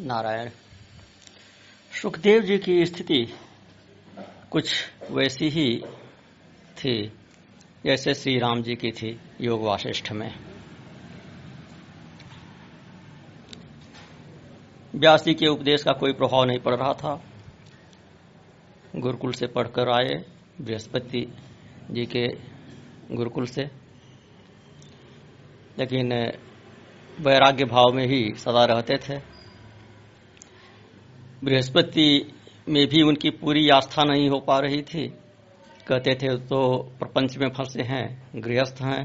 नारायण। सुखदेव जी की स्थिति कुछ वैसी ही थी जैसे श्री राम जी की थी योग वासिष्ठ में। व्यास जी के उपदेश का कोई प्रभाव नहीं पड़ रहा था। गुरुकुल से पढ़कर आए, बृहस्पति जी के गुरुकुल से, लेकिन वैराग्य भाव में ही सदा रहते थे। बृहस्पति में भी उनकी पूरी आस्था नहीं हो पा रही थी। कहते थे तो प्रपंच में फंसे हैं, गृहस्थ हैं।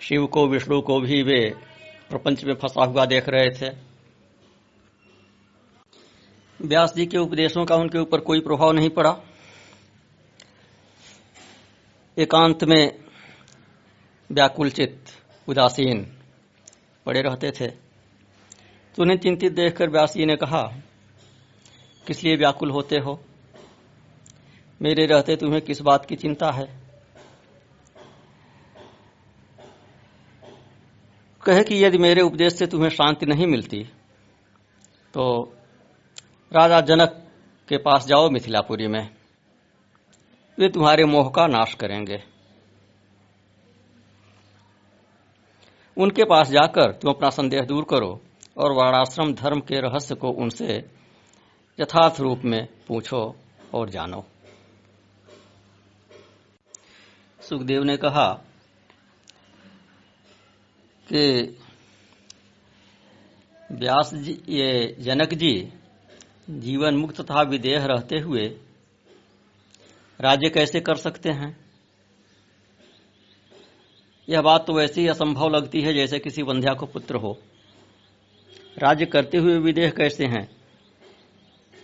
शिव को, विष्णु को भी वे प्रपंच में फंसा हुआ देख रहे थे। व्यास जी के उपदेशों का उनके ऊपर कोई प्रभाव नहीं पड़ा। एकांत में व्याकुलचित, उदासीन पड़े रहते थे। तो उन्हें चिंतित देखकर व्यास जी ने कहा, किस लिए व्याकुल होते हो? मेरे रहते तुम्हें किस बात की चिंता है? कहे कि यदि मेरे उपदेश से तुम्हें शांति नहीं मिलती तो राजा जनक के पास जाओ मिथिलापुरी में, वे तुम्हारे मोह का नाश करेंगे। उनके पास जाकर तुम अपना संदेह दूर करो और वर्णाश्रम धर्म के रहस्य को उनसे यथार्थ रूप में पूछो और जानो। सुखदेव ने कहा कि व्यास जी, ये जनक जी जीवन मुक्त तथा विदेह रहते हुए राज्य कैसे कर सकते हैं? यह बात तो वैसे ही असंभव लगती है जैसे किसी वंध्या को पुत्र हो। राज्य करते हुए विदेह कैसे हैं,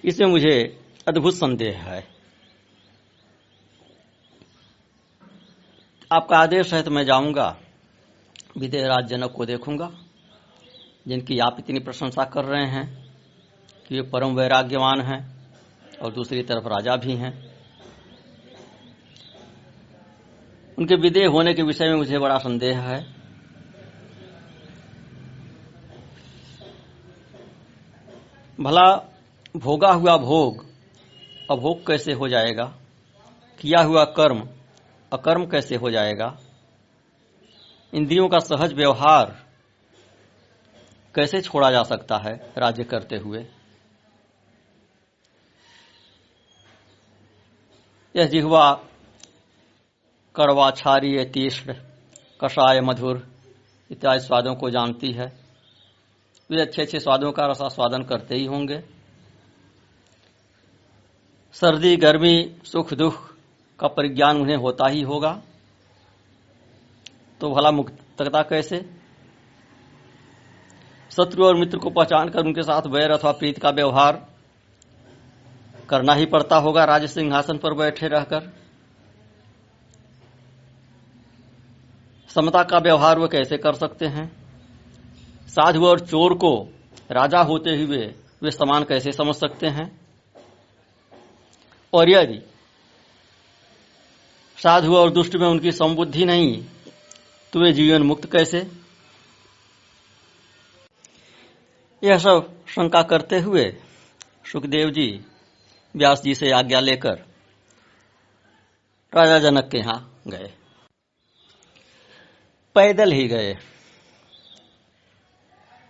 इसमें मुझे अद्भुत संदेह है। आपका आदेश है तो मैं जाऊंगा, विदेह राज जनक को देखूंगा, जिनकी आप इतनी प्रशंसा कर रहे हैं कि वे परम वैराग्यवान हैं और दूसरी तरफ राजा भी हैं। उनके विदेह होने के विषय में मुझे बड़ा संदेह है। भला भोगा हुआ भोग अभोग कैसे हो जाएगा? किया हुआ कर्म अकर्म कैसे हो जाएगा? इंद्रियों का सहज व्यवहार कैसे छोड़ा जा सकता है राज्य करते हुए? यह जिह्वा कड़वा, क्षारीय, तीक्ष्ण, कषाय, मधुर इत्यादि स्वादों को जानती है। वे अच्छे अच्छे स्वादों का रसास्वादन करते ही होंगे। सर्दी, गर्मी, सुख दुख का परिज्ञान उन्हें होता ही होगा। तो भला मुक्तता कैसे? शत्रु और मित्र को पहचान कर उनके साथ वैर अथवा प्रीत का व्यवहार करना ही पड़ता होगा राज सिंहासन पर बैठे रहकर। समता का व्यवहार वे कैसे कर सकते हैं? साधु और चोर को राजा होते हुए वे समान कैसे समझ सकते हैं? और यदि साधु और दुष्ट में उनकी समबुद्धि नहीं तो वे जीवन मुक्त कैसे? यह सब शंका करते हुए सुखदेव जी व्यास जी से आज्ञा लेकर राजा जनक के यहां गए। पैदल ही गए।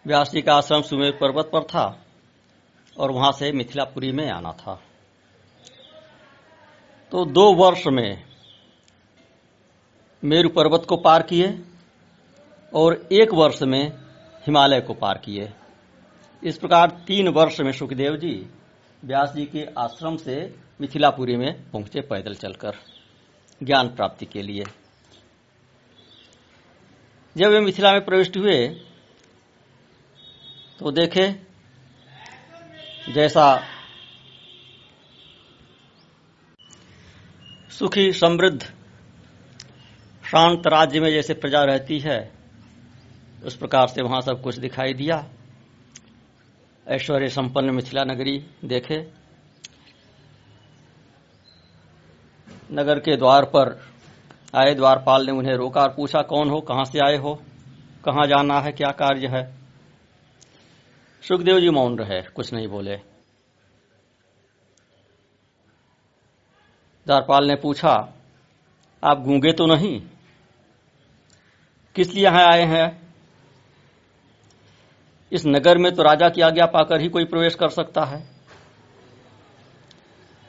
व्यास जी का आश्रम सुमेर पर्वत पर था और वहां से मिथिलापुरी में आना था। तो 2 वर्ष में मेरु पर्वत को पार किए और 1 वर्ष में हिमालय को पार किए। इस प्रकार 3 वर्ष में सुखदेव जी व्यास जी के आश्रम से मिथिलापुरी में पहुंचे पैदल चलकर ज्ञान प्राप्ति के लिए। जब वे मिथिला में प्रविष्ट हुए तो देखे जैसा सुखी, समृद्ध, शांत राज्य में जैसे प्रजा रहती है उस प्रकार से वहां सब कुछ दिखाई दिया। ऐश्वर्य संपन्न मिथिला नगरी देखे। नगर के द्वार पर आए, द्वारपाल ने उन्हें रोका और पूछा, कौन हो, कहां से आए हो, कहां जाना है, क्या कार्य है? सुखदेव जी मौन रहे, कुछ नहीं बोले। द्वारपाल ने पूछा, आप गूंगे तो नहीं? किस लिए यहां आए हैं? इस नगर में तो राजा की आज्ञा पाकर ही कोई प्रवेश कर सकता है।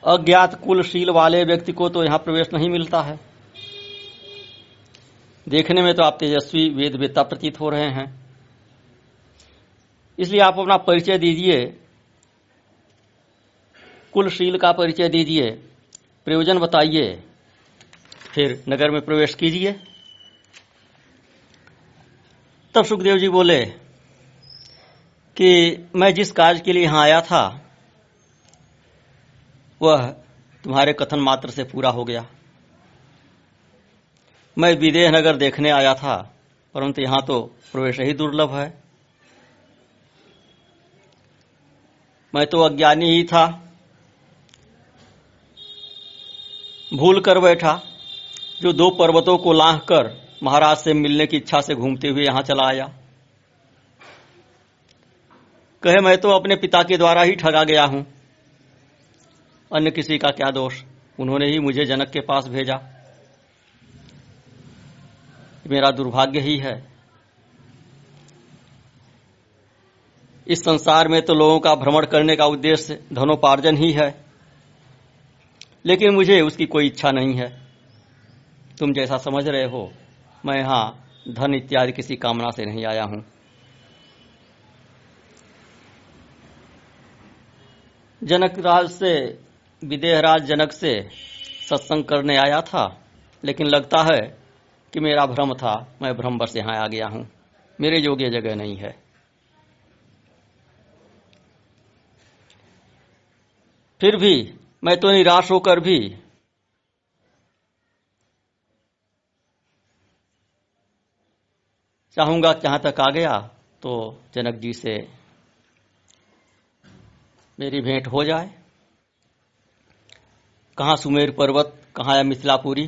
अज्ञात कुलशील वाले व्यक्ति को तो यहां प्रवेश नहीं मिलता है। देखने में तो आप तेजस्वी वेदवेत्ता प्रतीत हो रहे हैं, इसलिए आप अपना परिचय दीजिए, कुलशील का परिचय दीजिए, प्रयोजन बताइए, फिर नगर में प्रवेश कीजिए। तब सुखदेव जी बोले कि मैं जिस कार्य के लिए यहां आया था वह तुम्हारे कथन मात्र से पूरा हो गया। मैं विदेह नगर देखने आया था, परंतु यहां तो प्रवेश ही दुर्लभ है। मैं तो अज्ञानी ही था, भूल कर बैठा, जो 2 पर्वतों को लांघ कर महाराज से मिलने की इच्छा से घूमते हुए यहां चला आया। कहे मैं तो अपने पिता के द्वारा ही ठगा गया हूं, अन्य किसी का क्या दोष, उन्होंने ही मुझे जनक के पास भेजा। मेरा दुर्भाग्य ही है। इस संसार में तो लोगों का भ्रमण करने का उद्देश्य धनोपार्जन ही है, लेकिन मुझे उसकी कोई इच्छा नहीं है। तुम जैसा समझ रहे हो, मैं यहां धन इत्यादि किसी कामना से नहीं आया हूं। जनकराज से, विदेहराज जनक से सत्संग करने आया था, लेकिन लगता है कि मेरा भ्रम था, मैं भ्रमवश यहां आ गया हूं, मेरे योग्य जगह नहीं है। फिर भी मैं तो निराश होकर भी चाहूंगा कि यहां तक आ गया तो जनक जी से मेरी भेंट हो जाए। कहां सुमेर पर्वत, कहां या मिथिलापुरी,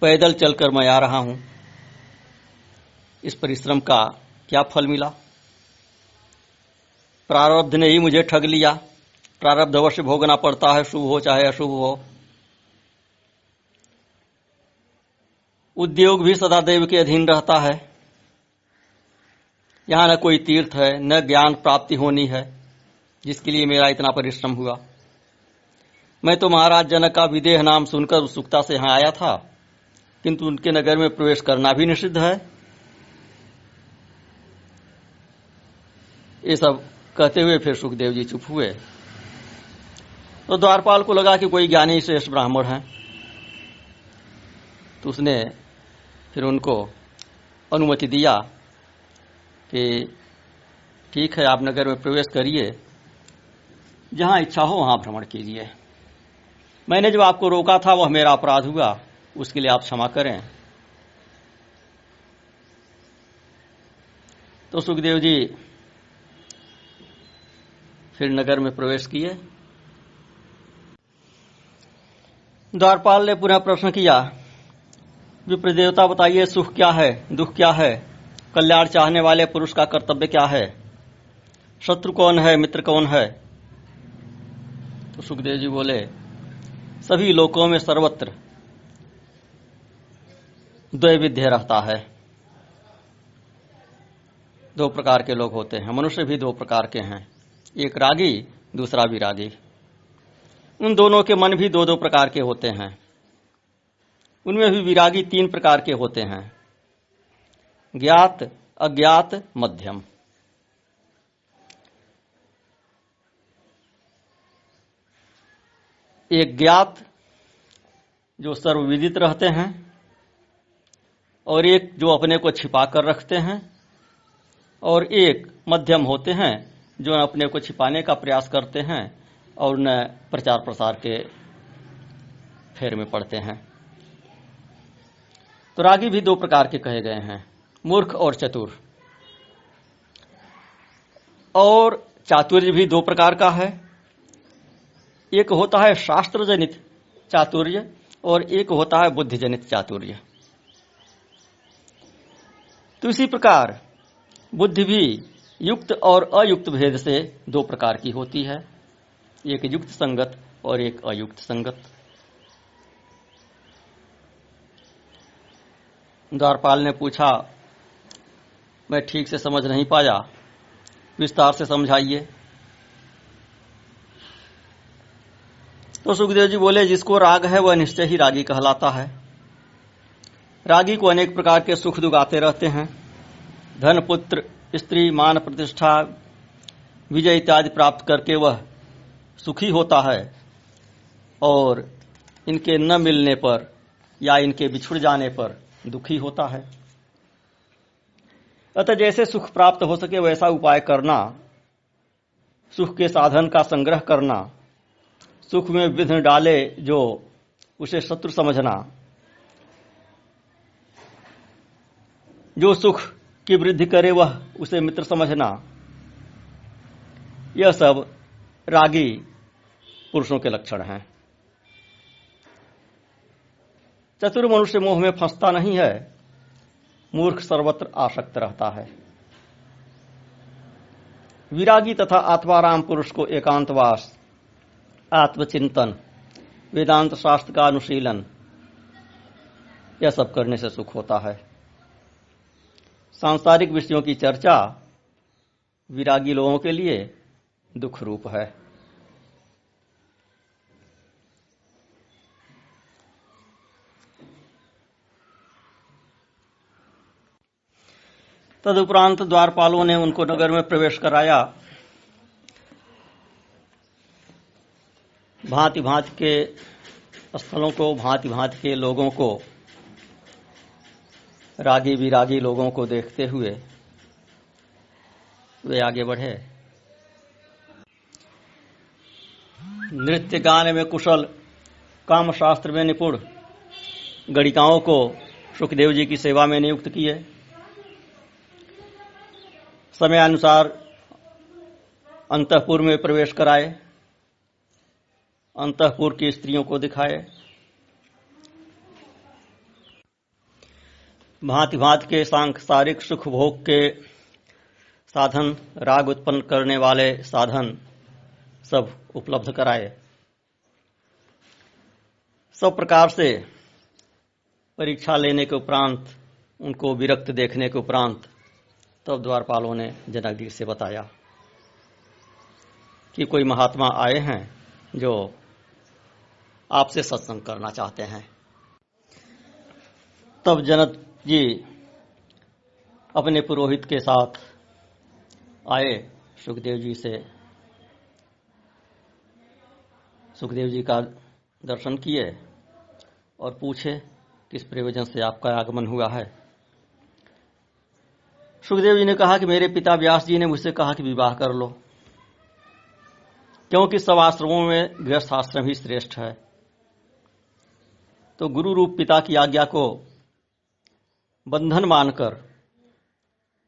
पैदल चलकर मैं आ रहा हूं। इस परिश्रम का क्या फल मिला? प्रारब्ध ने ही मुझे ठग लिया। प्रारब्ध अवश्य भोगना पड़ता है, शुभ हो चाहे अशुभ हो। उद्योग भी सदा देव के अधीन रहता है। यहां न कोई तीर्थ है, न ज्ञान प्राप्ति होनी है, जिसके लिए मेरा इतना परिश्रम हुआ। मैं तो महाराज जनक का विदेह नाम सुनकर उत्सुकता से यहां आया था, किंतु उनके नगर में प्रवेश करना भी निषिद्ध है। ये सब कहते हुए फिर सुखदेव जी चुप हुए। तो द्वारपाल को लगा कि कोई ज्ञानी श्रेष्ठ ब्राह्मण है, तो उसने फिर उनको अनुमति दिया कि ठीक है, आप नगर में प्रवेश करिए, जहां इच्छा हो वहां भ्रमण कीजिए। मैंने जो आपको रोका था वह मेरा अपराध हुआ, उसके लिए आप क्षमा करें। तो सुखदेव जी फिर नगर में प्रवेश किए। द्वारपाल ने पुनः प्रश्न किया, विप्रदेवता बताइए, सुख क्या है, दुख क्या है, कल्याण चाहने वाले पुरुष का कर्तव्य क्या है, शत्रु कौन है, मित्र कौन है? तो सुखदेव जी बोले, सभी लोकों में सर्वत्र द्वैविध्य रहता है। 2 प्रकार के लोग होते हैं, मनुष्य भी 2 प्रकार के हैं, एक रागी, दूसरा विरागी। उन दोनों के मन भी 2-2 प्रकार के होते हैं। उनमें भी विरागी 3 प्रकार के होते हैं, ज्ञात, अज्ञात, मध्यम। एक ज्ञात जो सर्वविदित रहते हैं, और एक जो अपने को छिपा कर रखते हैं, और एक मध्यम होते हैं जो अपने को छिपाने का प्रयास करते हैं और न प्रचार प्रसार के फेर में पड़ते हैं। तो रागी भी 2 प्रकार के कहे गए हैं, मूर्ख और चतुर। और चातुर्य भी 2 प्रकार का है, एक होता है शास्त्र जनित चातुर्य और एक होता है बुद्धि जनित चातुर्य। तो इसी प्रकार बुद्धि भी युक्त और अयुक्त भेद से दो प्रकार की होती है, एक युक्त संगत और एक अयुक्त संगत। द्वारपाल ने पूछा, मैं ठीक से समझ नहीं पाया, विस्तार से समझाइए। तो सुखदेव जी बोले, जिसको राग है वह निश्चय ही रागी कहलाता है। रागी को अनेक प्रकार के सुख दुख आते रहते हैं। धन, पुत्र, स्त्री, मान, प्रतिष्ठा, विजय इत्यादि प्राप्त करके वह सुखी होता है और इनके न मिलने पर या इनके बिछुड़ जाने पर दुखी होता है। अतः जैसे सुख प्राप्त हो सके वैसा उपाय करना, सुख के साधन का संग्रह करना, सुख में विघ्न डाले जो उसे शत्रु समझना, जो सुख की वृद्धि करे वह उसे मित्र समझना, यह सब रागी पुरुषों के लक्षण हैं। चतुर मनुष्य मोह में फंसता नहीं है, मूर्ख सर्वत्र आसक्त रहता है। विरागी तथा आत्माराम पुरुष को एकांतवास, आत्मचिंतन, वेदांत शास्त्र का अनुशीलन, यह सब करने से सुख होता है। सांसारिक विषयों की चर्चा विरागी लोगों के लिए दुख रूप है। तदुपरांत द्वारपालों ने उनको नगर में प्रवेश कराया। भांति भांति के स्थलों को, भांति भांति के लोगों को, रागी विरागी लोगों को देखते हुए वे आगे बढ़े। नृत्य गान में कुशल, काम शास्त्र में निपुण गणिकाओं को सुखदेव जी की सेवा में नियुक्त किए। समय अनुसार अंतःपुर में प्रवेश कराए, अंतःपुर की स्त्रियों को दिखाए। भांति भांति के सांसारिक सुख भोग के साधन, राग उत्पन्न करने वाले साधन सब उपलब्ध कराए। सब प्रकार से परीक्षा लेने के उपरांत, उनको विरक्त देखने के उपरांत तब द्वारपालों ने जनक जी से बताया कि कोई महात्मा आए हैं जो आपसे सत्संग करना चाहते हैं। तब जनक जी अपने पुरोहित के साथ आए, सुखदेव जी से सुखदेव जी का दर्शन किए और पूछे किस प्रयोजन से आपका आगमन हुआ है। सुखदेव जी ने कहा कि मेरे पिता व्यास जी ने मुझसे कहा कि विवाह कर लो, क्योंकि सब आश्रमों में गृहस्थ आश्रम ही श्रेष्ठ है। तो गुरु रूप पिता की आज्ञा को बंधन मानकर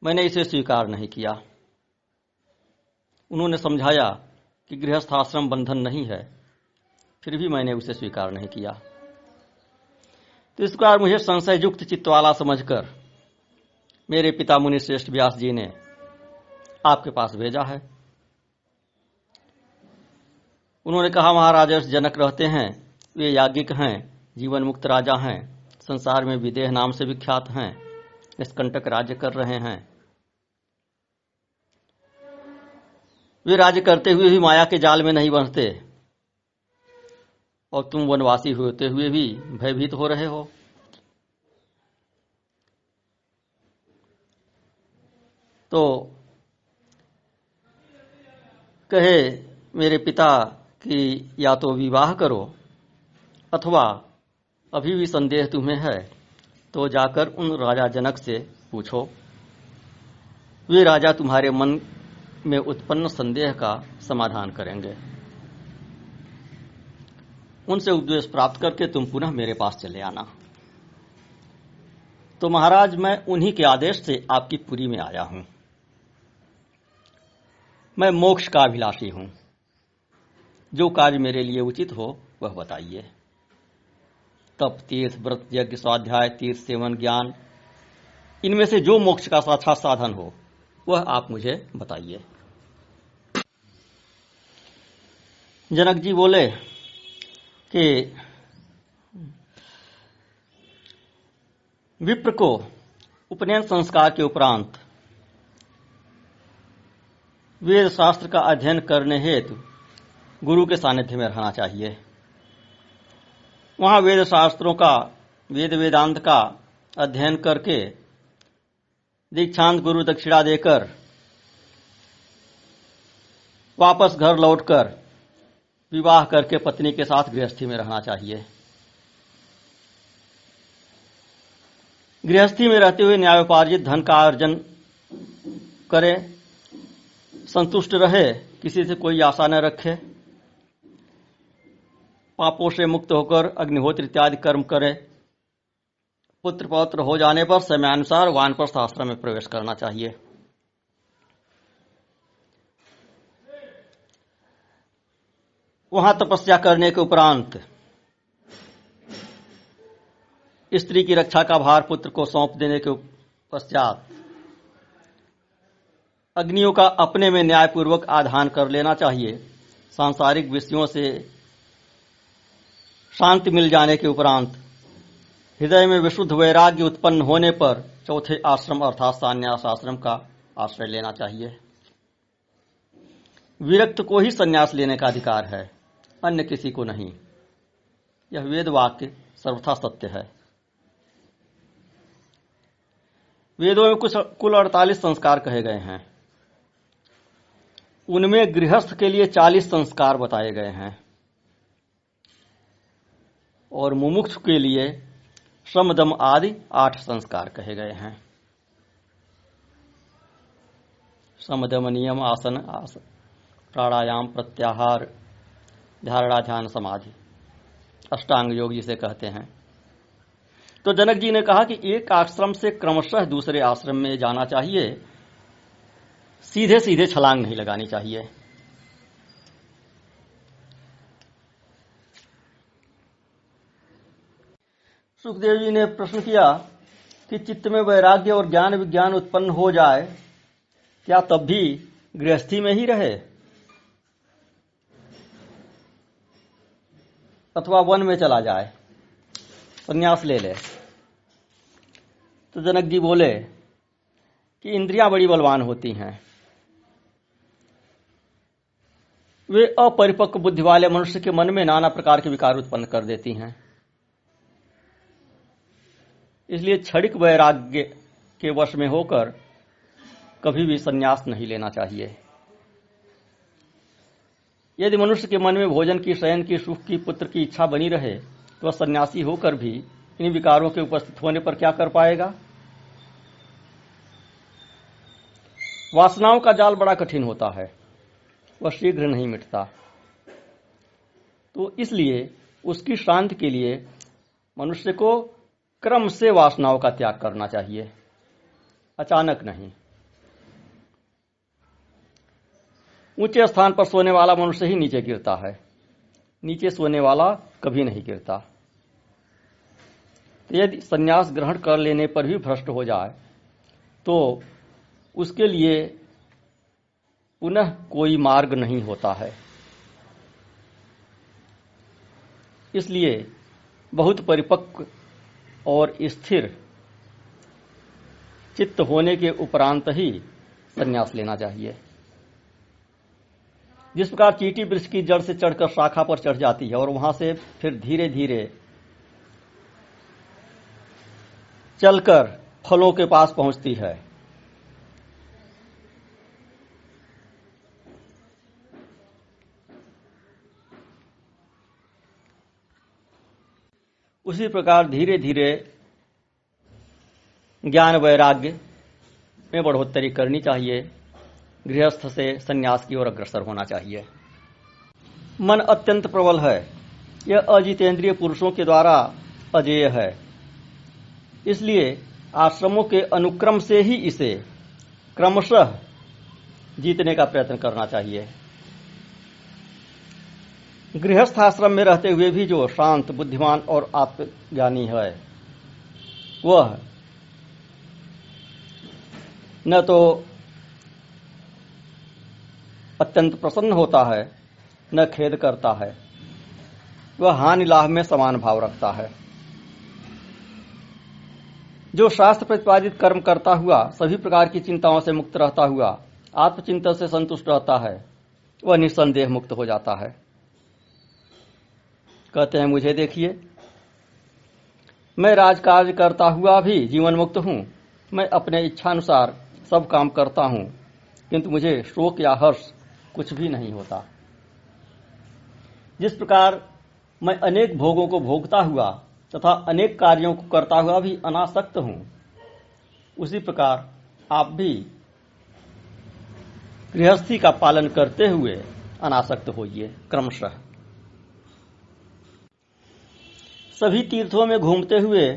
मैंने इसे स्वीकार नहीं किया। उन्होंने समझाया कि गृहस्थ आश्रम बंधन नहीं है, फिर भी मैंने उसे स्वीकार नहीं किया। तो इस प्रकार मुझे संशय युक्त चित्त वाला समझकर मेरे पिता मुनि श्रेष्ठ व्यास जी ने आपके पास भेजा है। उन्होंने कहा, महाराज जनक रहते हैं, वे याज्ञिक हैं, जीवन मुक्त राजा हैं, संसार में विदेह नाम से विख्यात हैं, निष्कंटक राज्य कर रहे हैं। वे राज्य करते हुए भी माया के जाल में नहीं बंधते और तुम वनवासी होते हुए भी भयभीत हो रहे हो। तो कहे मेरे पिता कि या तो विवाह करो अथवा अभी भी संदेह तुम्हें है तो जाकर उन राजा जनक से पूछो, वे राजा तुम्हारे मन में उत्पन्न संदेह का समाधान करेंगे। उनसे उपदेश प्राप्त करके तुम पुनः मेरे पास चले आना। तो महाराज मैं उन्हीं के आदेश से आपकी पुरी में आया हूं। मैं मोक्ष का अभिलाषी हूं, जो कार्य मेरे लिए उचित हो वह बताइए। तप, तीर्थ, व्रत, यज्ञ, स्वाध्याय, तीर्थ सेवन, ज्ञान, इनमें से जो मोक्ष का अच्छा साधन हो वह आप मुझे बताइए। जनक जी बोले कि विप्र को उपनयन संस्कार के उपरांत वेद शास्त्र का अध्ययन करने हेतु गुरु के सानिध्य में रहना चाहिए। वहां वेद शास्त्रों का वेद वेदांत का अध्ययन करके दीक्षांत गुरु दक्षिणा देकर वापस घर लौटकर विवाह करके पत्नी के साथ गृहस्थी में रहना चाहिए। गृहस्थी में रहते हुए न्यायोपार्जित धन का अर्जन करे, संतुष्ट रहे, किसी से कोई आशा न रखे, पापों से मुक्त होकर अग्निहोत्र इत्यादि कर्म करे। पुत्र पौत्र हो जाने पर समयानुसार वानप्रस्थ आश्रम में प्रवेश करना चाहिए। वहां तपस्या करने के उपरांत स्त्री की रक्षा का भार पुत्र को सौंप देने के पश्चात अग्नियों का अपने में न्यायपूर्वक आधान कर लेना चाहिए। सांसारिक विषयों से शांति मिल जाने के उपरांत हृदय में विशुद्ध वैराग्य उत्पन्न होने पर चौथे आश्रम अर्थात संन्यास आश्रम का आश्रय लेना चाहिए। विरक्त को ही संन्यास लेने का अधिकार है, अन्य किसी को नहीं। यह वेद वाक्य सर्वथा सत्य है। वेदों में कुल 48 संस्कार कहे गए हैं। उनमें गृहस्थ के लिए 40 संस्कार बताए गए हैं और मुमुक्षु के लिए श्रम दम आदि 8 संस्कार कहे गए हैं। श्रम दम नियम आसन प्राणायाम प्रत्याहार धारणा ध्यान समाधि अष्टांग योग जिसे कहते हैं। तो जनक जी ने कहा कि एक आश्रम से क्रमशः दूसरे आश्रम में जाना चाहिए, सीधे सीधे छलांग नहीं लगानी चाहिए। सुखदेव जी ने प्रश्न किया कि चित्त में वैराग्य और ज्ञान विज्ञान उत्पन्न हो जाए, क्या तब भी गृहस्थी में ही रहे अथवा वन में चला जाए, संन्यास ले ले? तो जनक जी बोले कि इंद्रियां बड़ी बलवान होती हैं, वे अपरिपक्व बुद्धि वाले मनुष्य के मन में नाना प्रकार के विकार उत्पन्न कर देती हैं। इसलिए क्षणिक वैराग्य के वश में होकर कभी भी संन्यास नहीं लेना चाहिए। यदि मनुष्य के मन में भोजन की, शयन की, सुख की, पुत्र की इच्छा बनी रहे तो वह सन्यासी होकर भी इन विकारों के उपस्थित होने पर क्या कर पाएगा? वासनाओं का जाल बड़ा कठिन होता है, वह शीघ्र नहीं मिटता। तो इसलिए उसकी शांति के लिए मनुष्य को क्रम से वासनाओं का त्याग करना चाहिए, अचानक नहीं। ऊंचे स्थान पर सोने वाला मनुष्य ही नीचे गिरता है, नीचे सोने वाला कभी नहीं गिरता। तो यदि संन्यास ग्रहण कर लेने पर भी भ्रष्ट हो जाए तो उसके लिए पुनः कोई मार्ग नहीं होता है। इसलिए बहुत परिपक्व और स्थिर चित्त होने के उपरांत ही संन्यास लेना चाहिए। जिस प्रकार चींटी वृक्ष की जड़ से चढ़कर शाखा पर चढ़ जाती है और वहां से फिर धीरे धीरे चलकर फलों के पास पहुंचती है, उसी प्रकार धीरे धीरे ज्ञान वैराग्य में बढ़ोतरी करनी चाहिए। गृहस्थ से संन्यास की ओर अग्रसर होना चाहिए। मन अत्यंत प्रबल है, यह अजितेंद्रिय पुरुषों के द्वारा अजेय है। इसलिए आश्रमों के अनुक्रम से ही इसे क्रमशः जीतने का प्रयत्न करना चाहिए। गृहस्थ आश्रम में रहते हुए भी जो शांत, बुद्धिमान और आत्मज्ञानी है, वह न तो अत्यंत प्रसन्न होता है, न खेद करता है। वह हानि लाभ में समान भाव रखता है। जो शास्त्र प्रतिपादित कर्म करता हुआ सभी प्रकार की चिंताओं से मुक्त रहता हुआ आत्मचिंतन से संतुष्ट रहता है, वह निस्संदेह मुक्त हो जाता है। कहते हैं, मुझे देखिए, मैं राजकार्य करता हुआ भी जीवन मुक्त हूं। मैं अपने इच्छानुसार सब काम करता हूं, किंतु मुझे शोक या हर्ष कुछ भी नहीं होता। जिस प्रकार मैं अनेक भोगों को भोगता हुआ तथा अनेक कार्यों को करता हुआ भी अनासक्त हूं, उसी प्रकार आप भी गृहस्थी का पालन करते हुए अनासक्त होइए क्रमशः। सभी तीर्थों में घूमते हुए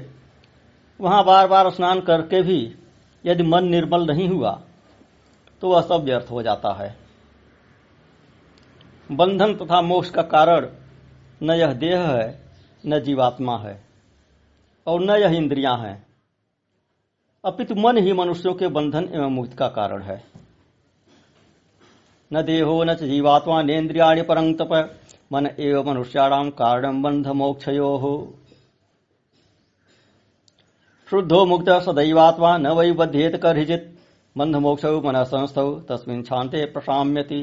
वहां बार बार स्नान करके भी यदि मन निर्मल नहीं हुआ तो वह सब व्यर्थ हो जाता है। बंधन तथा मोक्ष का कारण न यह देह है, न जीवात्मा है, और न यह इंद्रियां हैं, अपितु मन ही मनुष्यों के बंधन एवं मुक्ति का कारण है। न देहो न च जीवात्मा नेन्द्रियाणि परं तप मन एव मनुष्याणां कारणं बंध मोक्षयोः। शुद्धो मुक्त सदैवात्मा न वै बध्येत कर्हिचित् बंध मोक्षौ मनः संस्थौ तस्मिन् शान्ते प्रशाम्यति।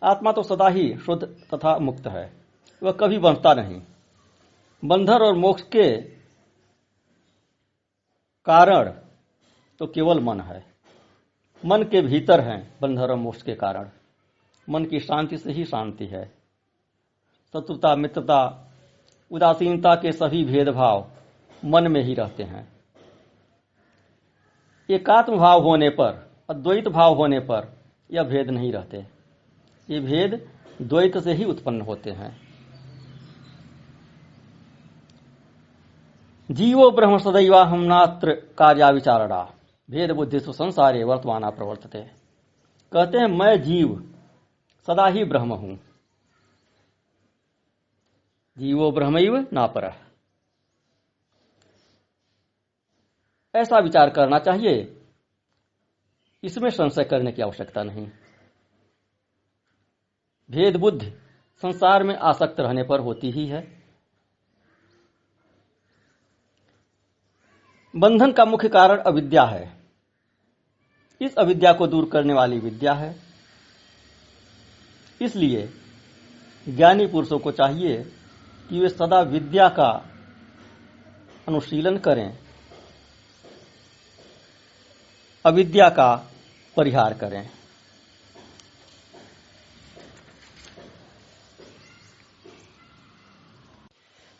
आत्मा तो सदा ही शुद्ध तथा मुक्त है, वह कभी बंधता नहीं। बंधन और मोक्ष के कारण तो केवल मन है। मन के भीतर है बंधन और मोक्ष के कारण। मन की शांति से ही शांति है। शत्रुता, मित्रता, उदासीनता के सभी भेदभाव मन में ही रहते हैं। एकात्म भाव होने पर, अद्वैत भाव होने पर यह भेद नहीं रहते। ये भेद द्वैत से ही उत्पन्न होते हैं। जीवो ब्रह्म सदैवाहं नात्र कार्या विचारणा भेद बुद्धिषु संसारे वर्तमाना प्रवर्तते। कहते हैं, मैं जीव सदा ही ब्रह्म हूं। जीवो ब्रह्मैव नापरः। ऐसा विचार करना चाहिए, इसमें संशय करने की आवश्यकता नहीं। भेद बुद्धि संसार में आसक्त रहने पर होती ही है। बंधन का मुख्य कारण अविद्या है। इस अविद्या को दूर करने वाली विद्या है। इसलिए ज्ञानी पुरुषों को चाहिए कि वे सदा विद्या का अनुशीलन करें, अविद्या का परिहार करें।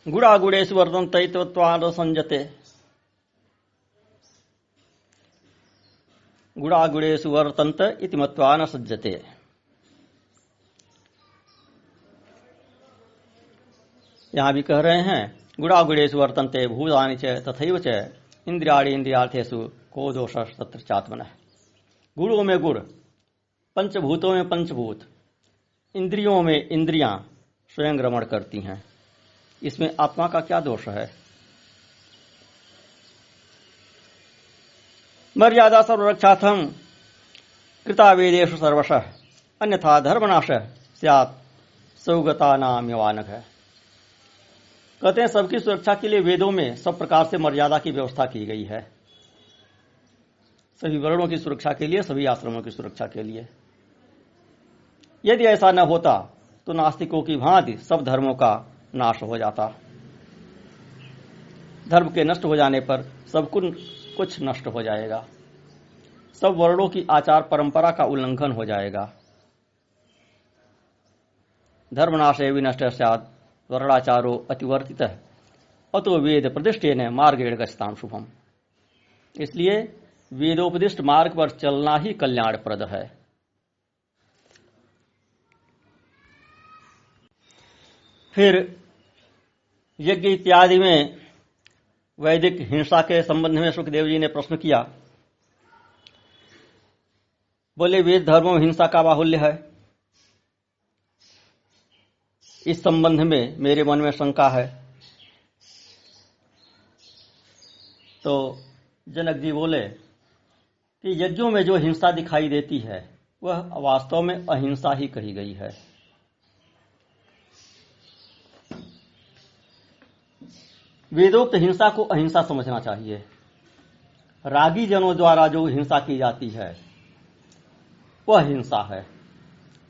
गुणागुणेषु वर्तन्ते तत्त्वान् संजते। गुणागुणेषु वर्तन्ते इति मत्वा न सज्जते। यहां भी कह रहे हैं, गुणागुणेषु वर्तन्ते भूतानि च तथैव च इंद्रियाणि इंद्रियार्थेषु को दोषः तत्र चात्मनः। गुणों में गुण, पंचभूतों में पंचभूत, इंद्रियों में इंद्रियां स्वयं रमण करती हैं। इसमें आत्मा का क्या दोष है? मर्यादा सर्वरक्षार्थं कृता वेदेषु सर्वशः अन्यथा धर्मनाशः स्यात् सौगतानाम्यवानक है। कहते हैं, सबकी सुरक्षा के लिए वेदों में सब प्रकार से मर्यादा की व्यवस्था की गई है। सभी वर्णों की सुरक्षा के लिए, सभी आश्रमों की सुरक्षा के लिए। यदि ऐसा न होता तो नास्तिकों की भांति सब धर्मों का नाश हो जाता। धर्म के नष्ट हो जाने पर सब कुछ नष्ट हो जाएगा। सब वर्णों की आचार परंपरा का उल्लंघन हो जाएगा। धर्मनाशे विनष्ट स्यात् वर्णाचारो अतिवर्तितः अतो वेद प्रतिष्ठेन मार्गेण गच्छतां शुभम। इसलिए वेदोपदिष्ट मार्ग पर चलना ही कल्याणप्रद है। फिर यज्ञ इत्यादि में वैदिक हिंसा के संबंध में सुखदेव जी ने प्रश्न किया। बोले, वेद धर्मों में हिंसा का बाहुल्य है। इस संबंध में मेरे मन में शंका है। तो जनक जी बोले कि यज्ञों में जो हिंसा दिखाई देती है वह वास्तव में अहिंसा ही कही गई है। वेदोक्त हिंसा को अहिंसा समझना चाहिए। रागी जनों द्वारा जो हिंसा की जाती है वह हिंसा है।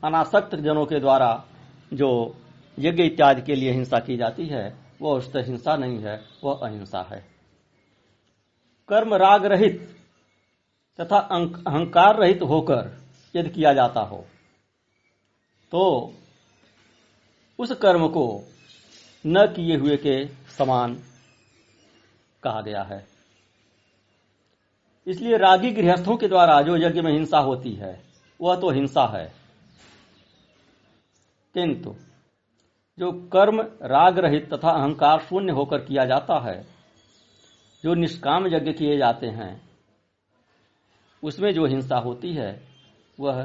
अनासक्त जनों के द्वारा जो यज्ञ इत्यादि के लिए हिंसा की जाती है वह उससे हिंसा नहीं है, वह अहिंसा है। कर्म राग रहित तथा अहंकार रहित होकर यदि किया जाता हो तो उस कर्म को न किए हुए के समान कहा गया है। इसलिए रागी गृहस्थों के द्वारा जो यज्ञ में हिंसा होती है वह तो हिंसा है, किंतु जो कर्म राग रहित तथा अहंकार शून्य होकर किया जाता है, जो निष्काम यज्ञ किए जाते हैं, उसमें जो हिंसा होती है वह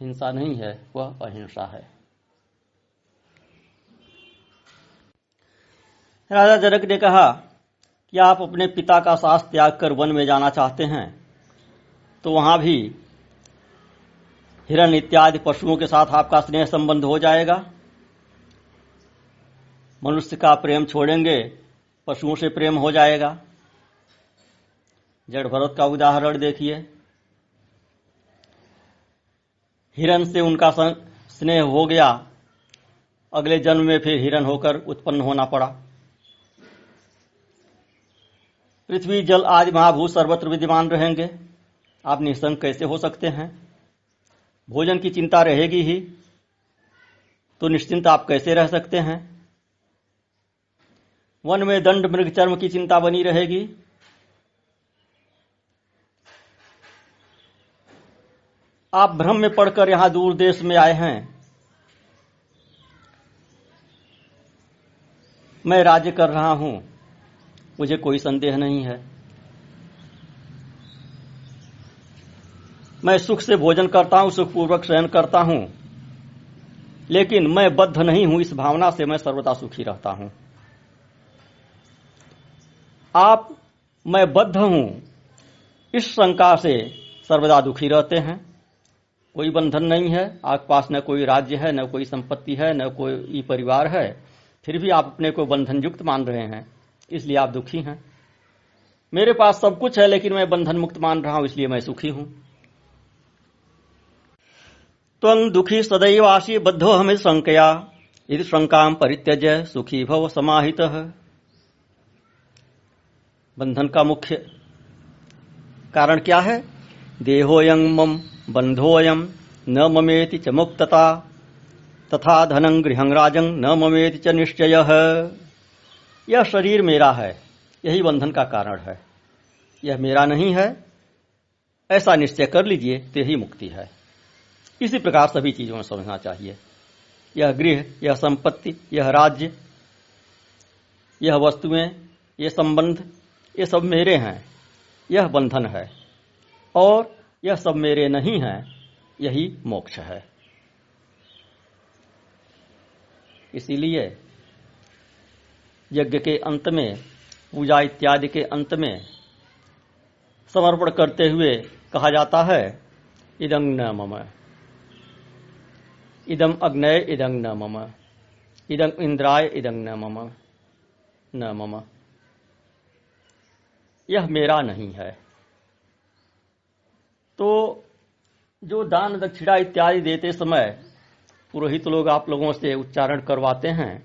हिंसा नहीं है, वह अहिंसा है। राजा जनक ने कहा कि आप अपने पिता का साथ त्याग कर वन में जाना चाहते हैं तो वहां भी हिरण इत्यादि पशुओं के साथ आपका स्नेह संबंध हो जाएगा। मनुष्य का प्रेम छोड़ेंगे, पशुओं से प्रेम हो जाएगा। जड़ भरत का उदाहरण देखिए, हिरण से उनका स्नेह हो गया, अगले जन्म में फिर हिरण होकर उत्पन्न होना पड़ा। पृथ्वी जल आदि महाभूत सर्वत्र विद्यमान रहेंगे, आप निःसंग कैसे हो सकते हैं? भोजन की चिंता रहेगी ही तो निश्चिंत आप कैसे रह सकते हैं? वन में दंड मृग चर्म की चिंता बनी रहेगी। आप भ्रम में पड़कर यहां दूर देश में आए हैं। मैं राज्य कर रहा हूं, मुझे कोई संदेह नहीं है। मैं सुख से भोजन करता हूं, सुखपूर्वक शयन करता हूं, लेकिन मैं बद्ध नहीं हूं, इस भावना से मैं सर्वदा सुखी रहता हूं। आप मैं बद्ध हूं इस शंका से सर्वदा दुखी रहते हैं। कोई बंधन नहीं है, आपके पास न कोई राज्य है, न कोई संपत्ति है, न कोई परिवार है, फिर भी आप अपने को बंधन युक्त मान रहे हैं, इसलिए आप दुखी हैं। मेरे पास सब कुछ है लेकिन मैं बंधन मुक्त मान रहा हूं, इसलिए मैं सुखी हूं। त्वं दुखी सदैवासी बद्धो हमें शंकया यदि शंकाम परित्यज्य सुखी भव समाहितः। बंधन का मुख्य कारण क्या है? देहोऽयं मम बंधोऽयं न ममेति च मुक्तता तथा धनं गृहं राजं न ममेति च निश्चयः। यह शरीर मेरा है, यही बंधन का कारण है। यह मेरा नहीं है, ऐसा निश्चय कर लीजिए तो यही मुक्ति है। इसी प्रकार सभी चीजों में समझना चाहिए। यह गृह, यह संपत्ति, यह राज्य, यह वस्तुएं, ये संबंध, ये सब मेरे हैं, यह बंधन है। और यह सब मेरे नहीं है, यही मोक्ष है। इसीलिए यज्ञ के अंत में, पूजा इत्यादि के अंत में समर्पण करते हुए कहा जाता है, इदं न मम, इदं अग्नये इदं न मम, इदं इंद्राय इदं न मम, न मम। यह मेरा नहीं है। तो जो दान दक्षिणा इत्यादि देते समय पुरोहित लोग आप लोगों से उच्चारण करवाते हैं,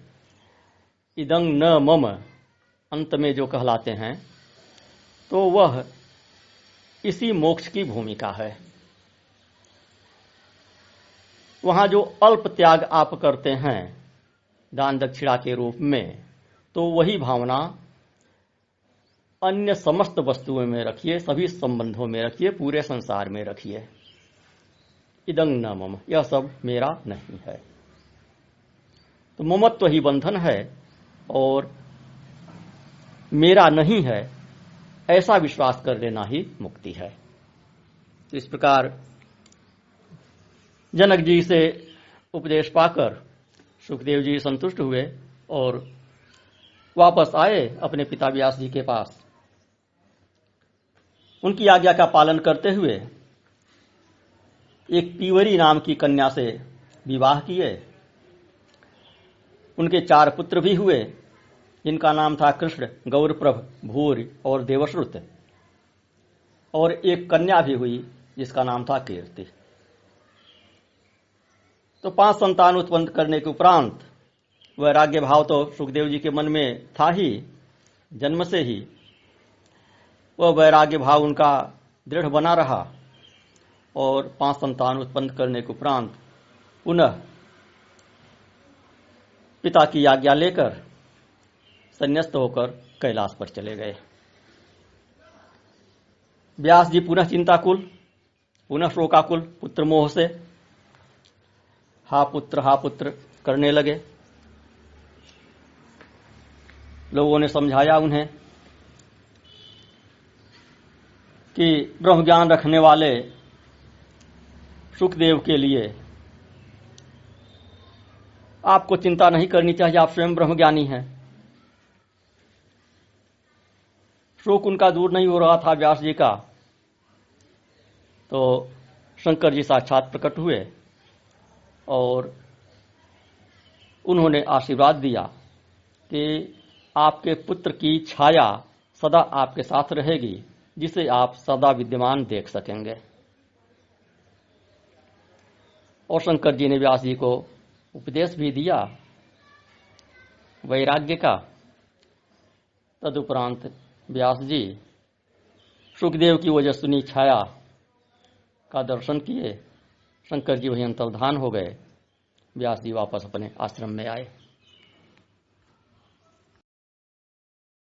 इदं न मम अंत में जो कहलाते हैं, तो वह इसी मोक्ष की भूमिका है। वहां जो अल्प त्याग आप करते हैं दान दक्षिणा के रूप में, तो वही भावना अन्य समस्त वस्तुओं में रखिए, सभी संबंधों में रखिए, पूरे संसार में रखिए। इदं न मम, यह सब मेरा नहीं है। तो ममत्व ही बंधन है और मेरा नहीं है ऐसा विश्वास कर लेना ही मुक्ति है। तो इस प्रकार जनक जी से उपदेश पाकर सुखदेव जी संतुष्ट हुए और वापस आए अपने पिता व्यास जी के पास। उनकी आज्ञा का पालन करते हुए एक पीवरी नाम की कन्या से विवाह किए। उनके 4 पुत्र भी हुए, जिनका नाम था कृष्ण, गौरप्रभ, भूरि और देवश्रुत। और एक कन्या भी हुई जिसका नाम था कीर्ति। तो 5 संतान उत्पन्न करने के उपरांत वैराग्य भाव तो सुखदेव जी के मन में था ही, जन्म से ही वह वैराग्य भाव उनका दृढ़ बना रहा। और 5 संतान उत्पन्न करने के उपरांत पुनः पिता की आज्ञा लेकर संन्यस्त होकर कैलाश पर चले गए। व्यास जी पुनः चिंताकुल, पुनः शोकाकुल पुत्र मोह से हा पुत्र करने लगे। लोगों ने समझाया उन्हें कि ब्रह्म ज्ञान रखने वाले सुखदेव के लिए आपको चिंता नहीं करनी चाहिए, आप स्वयं ब्रह्मज्ञानी हैं। शोक उनका दूर नहीं हो रहा था व्यास जी का। तो शंकर जी साक्षात प्रकट हुए और उन्होंने आशीर्वाद दिया कि आपके पुत्र की छाया सदा आपके साथ रहेगी, जिसे आप सदा विद्यमान देख सकेंगे। और शंकर जी ने व्यास जी को उपदेश भी दिया वैराग्य का। तदुपरांत व्यास जी सुखदेव की ओजस्विनी छाया का दर्शन किए। शंकर जी वहीं अंतर्धान हो गए। व्यास जी वापस अपने आश्रम में आए।